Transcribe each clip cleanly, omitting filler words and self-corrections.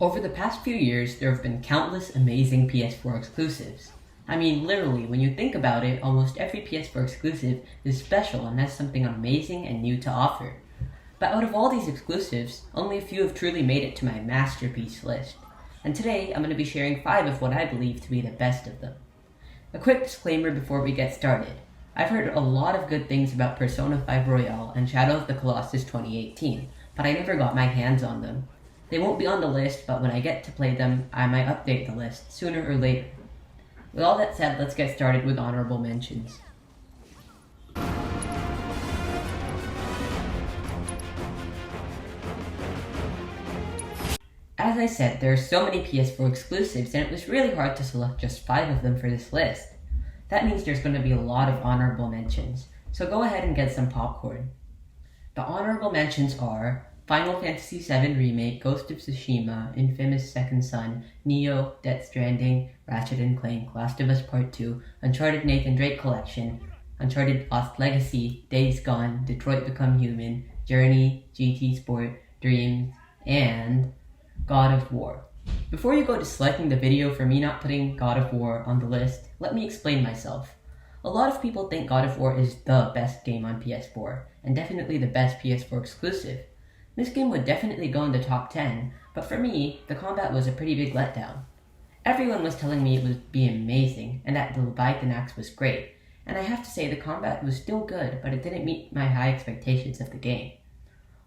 Over the past few years, there have been countless amazing PS4 exclusives. I mean, literally, when you think about it, almost every PS4 exclusive is special and has something amazing and new to offer. But out of all these exclusives, only a few have truly made it to my masterpiece list. And today, I'm going to be sharing 5 of what I believe to be the best of them. A quick disclaimer before we get started. I've heard a lot of good things about Persona 5 Royale and Shadow of the Colossus 2018, but I never got my hands on them. They won't be on the list, but when I get to play them, I might update the list sooner or later. With all that said, let's get started with honorable mentions. As I said, there are so many PS4 exclusives, and it was really hard to select just 5 of them for this list. That means there's going to be a lot of honorable mentions, so go ahead and get some popcorn. The honorable mentions are Final Fantasy VII Remake, Ghost of Tsushima, Infamous Second Son, Nioh, Death Stranding, Ratchet & Clank, Last of Us Part 2, Uncharted Nathan Drake Collection, Uncharted Lost Legacy, Days Gone, Detroit Become Human, Journey, GT Sport, Dreams, and God of War. Before you go to selecting the video for me not putting God of War on the list, let me explain myself. A lot of people think God of War is the best game on PS4, and definitely the best PS4 exclusive. This game would definitely go in the top 10, but for me, the combat was a pretty big letdown. Everyone was telling me it would be amazing, and that the Leviathan axe was great, and I have to say the combat was still good, but it didn't meet my high expectations of the game.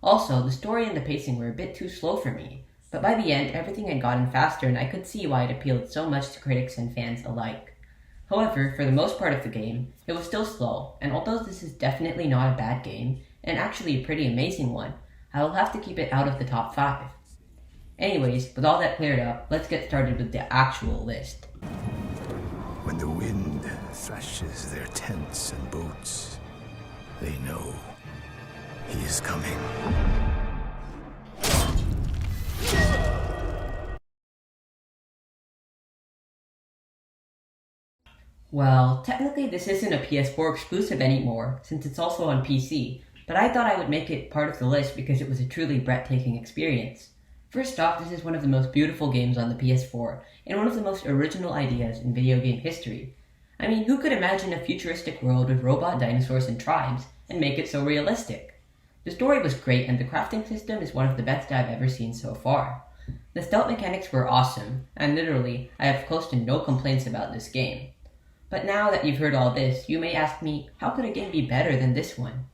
Also, the story and the pacing were a bit too slow for me, but by the end, everything had gotten faster and I could see why it appealed so much to critics and fans alike. However, for the most part of the game, it was still slow, and although this is definitely not a bad game, and actually a pretty amazing one, I will have to keep it out of the top 5. Anyways, with all that cleared up, let's get started with the actual list. When the wind thrashes their tents and boats, they know he is coming. Well, technically this isn't a PS4 exclusive anymore, since it's also on PC, but I thought I would make it part of the list because it was a truly breathtaking experience. First off, this is one of the most beautiful games on the PS4, and one of the most original ideas in video game history. I mean, who could imagine a futuristic world with robot dinosaurs and tribes, and make it so realistic? The story was great, and the crafting system is one of the best I've ever seen so far. The stealth mechanics were awesome, and literally, I have close to no complaints about this game. But now that you've heard all this, you may ask me, how could a game be better than this one?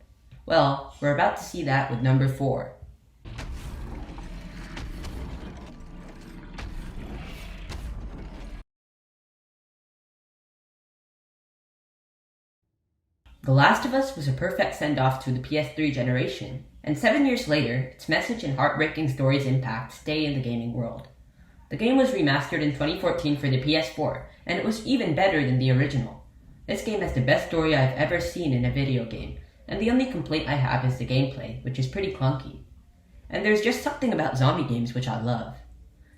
Well, we're about to see that with number 4. The Last of Us was a perfect send-off to the PS3 generation, and 7 years later, its message and heartbreaking story's impact stay in the gaming world. The game was remastered in 2014 for the PS4, and it was even better than the original. This game has the best story I've ever seen in a video game, and the only complaint I have is the gameplay, which is pretty clunky. And there's just something about zombie games which I love.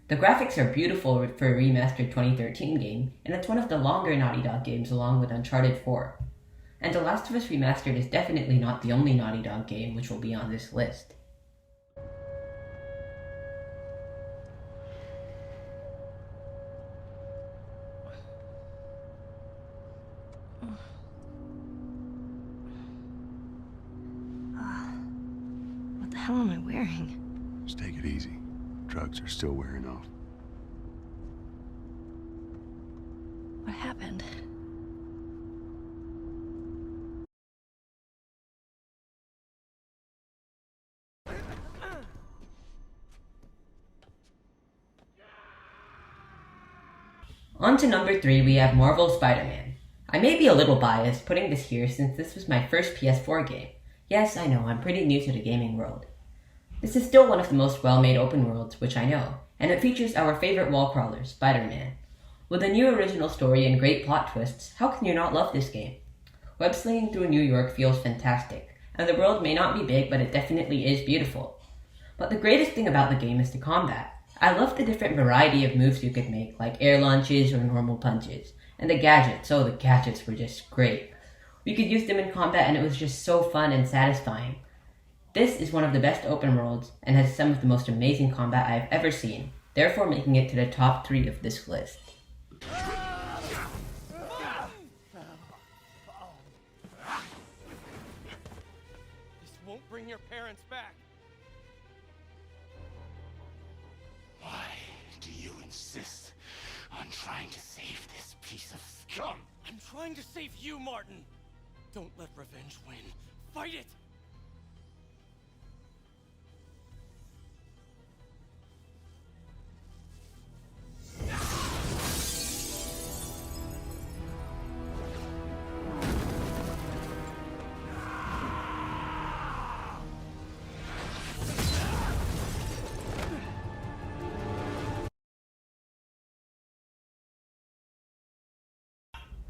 The graphics are beautiful for a remastered 2013 game, and it's one of the longer Naughty Dog games along with Uncharted 4. And The Last of Us Remastered is definitely not the only Naughty Dog game which will be on this list. What the hell am I wearing? Just take it easy. Drugs are still wearing off. What happened? On to number 3, we have Marvel's Spider-Man. I may be a little biased putting this here since this was my first PS4 game. Yes, I know, I'm pretty new to the gaming world. This is still one of the most well-made open worlds, which I know, and it features our favorite wall crawler, Spider-Man. With a new original story and great plot twists, how can you not love this game? Web-slinging through New York feels fantastic, and the world may not be big, but it definitely is beautiful. But the greatest thing about the game is the combat. I love the different variety of moves you could make, like air launches or normal punches. And the gadgets, the gadgets were just great. We could use them in combat and it was just so fun and satisfying. This is one of the best open worlds and has some of the most amazing combat I've ever seen. therefore making it to the top 3 of this list. This won't bring your parents back. Why do you insist on trying to save this piece of scum? I'm trying to save you, Martin. Don't let revenge win. Fight it!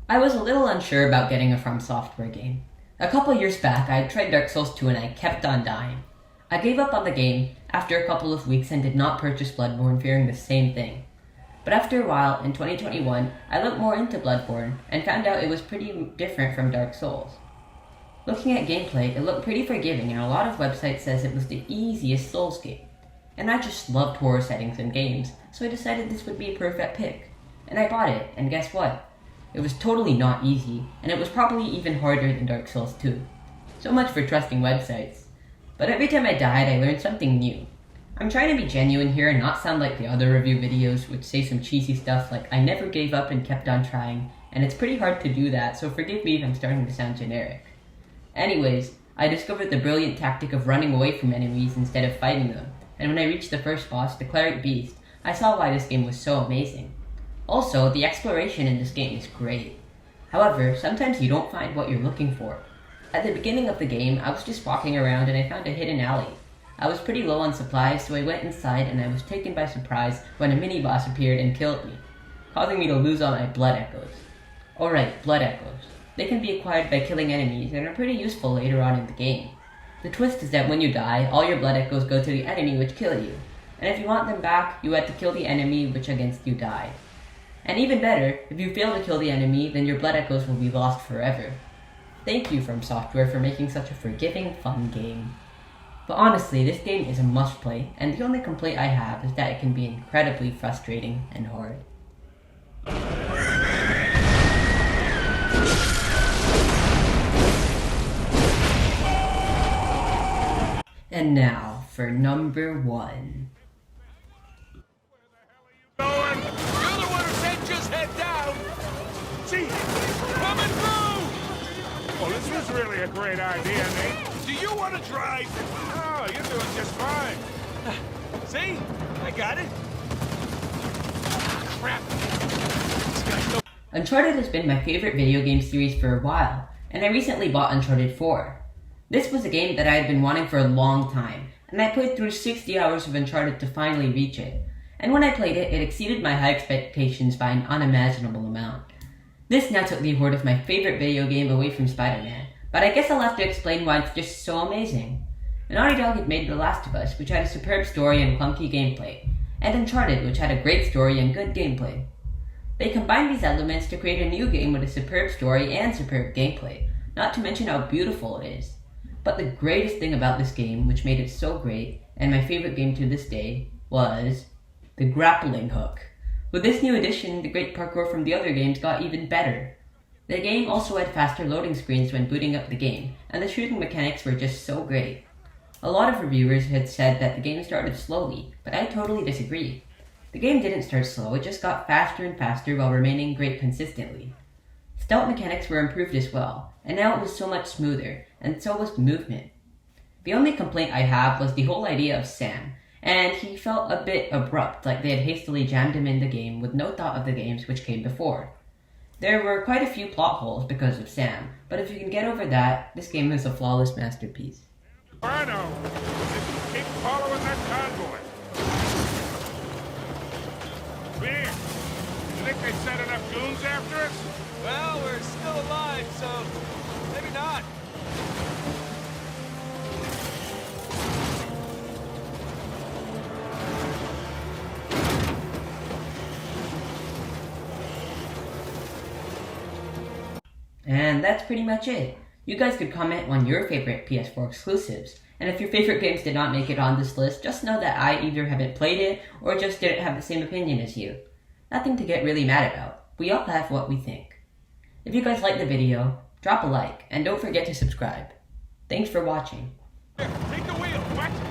I was a little unsure about getting a From Software game. A couple years back, I had tried Dark Souls 2 and I kept on dying. I gave up on the game after a couple of weeks and did not purchase Bloodborne, fearing the same thing. But after a while, in 2021, I looked more into Bloodborne and found out it was pretty different from Dark Souls. Looking at gameplay, it looked pretty forgiving and a lot of websites says it was the easiest Souls game. And I just loved horror settings in games, so I decided this would be a perfect pick. And I bought it, and guess what? It was totally not easy, and it was probably even harder than Dark Souls 2. So much for trusting websites. But every time I died, I learned something new. I'm trying to be genuine here and not sound like the other review videos which say some cheesy stuff like I never gave up and kept on trying, and it's pretty hard to do that, so forgive me if I'm starting to sound generic. Anyways, I discovered the brilliant tactic of running away from enemies instead of fighting them, and when I reached the first boss, the Cleric Beast, I saw why this game was so amazing. Also, the exploration in this game is great. However, sometimes you don't find what you're looking for. At the beginning of the game, I was just walking around and I found a hidden alley. I was pretty low on supplies, so I went inside and I was taken by surprise when a mini-boss appeared and killed me, causing me to lose all my blood echoes. Alright, blood echoes. They can be acquired by killing enemies and are pretty useful later on in the game. The twist is that when you die, all your blood echoes go to the enemy which killed you, and if you want them back, you had to kill the enemy which against you died. And even better, if you fail to kill the enemy, then your blood echoes will be lost forever. Thank you, From Software, for making such a forgiving, fun game. But honestly, this game is a must-play, and the only complaint I have is that it can be incredibly frustrating and hard. And now, for number 1. You're the one who said just head down! Gee, Coming through! well, this was really a great idea, Nate. Do you want to drive? Oh, you're doing just fine. See? I got it. Crap. This guy's no... Uncharted has been my favorite video game series for a while, and I recently bought Uncharted 4. This was a game that I had been wanting for a long time, and I played through 60 hours of Uncharted to finally reach it. And when I played it, it exceeded my high expectations by an unimaginable amount. This now took the award of my favorite video game away from SpiderMan, but I guess I'll have to explain why it's just so amazing. Naughty Dog had made The Last of Us, which had a superb story and clunky gameplay, and Uncharted, which had a great story and good gameplay. They combined these elements to create a new game with a superb story and superb gameplay, not to mention how beautiful it is. But the greatest thing about this game, which made it so great, and my favorite game to this day, was the grappling hook. With this new addition, the great parkour from the other games got even better. The game also had faster loading screens when booting up the game, and the shooting mechanics were just so great. A lot of reviewers had said that the game started slowly, but I totally disagree. The game didn't start slow, it just got faster and faster while remaining great consistently. Stealth mechanics were improved as well, and now it was so much smoother, and so was the movement. The only complaint I have was the whole idea of Sam, and he felt a bit abrupt, like they had hastily jammed him in the game with no thought of the games which came before. There were quite a few plot holes because of Sam, but if you can get over that, this game is a flawless masterpiece. I know. Just keep following that convoy. Here. You think they sent enough goons after us? Well, we're still alive, so maybe not. And that's pretty much it. You guys could comment on your favorite PS4 exclusives, And if your favorite games did not make it on this list, just know that I either haven't played it or just didn't have the same opinion as you. Nothing to get really mad about. We all have what we think. If you guys liked the video, drop a like, and don't forget to subscribe. Thanks for watching. Here, take the wheel, what?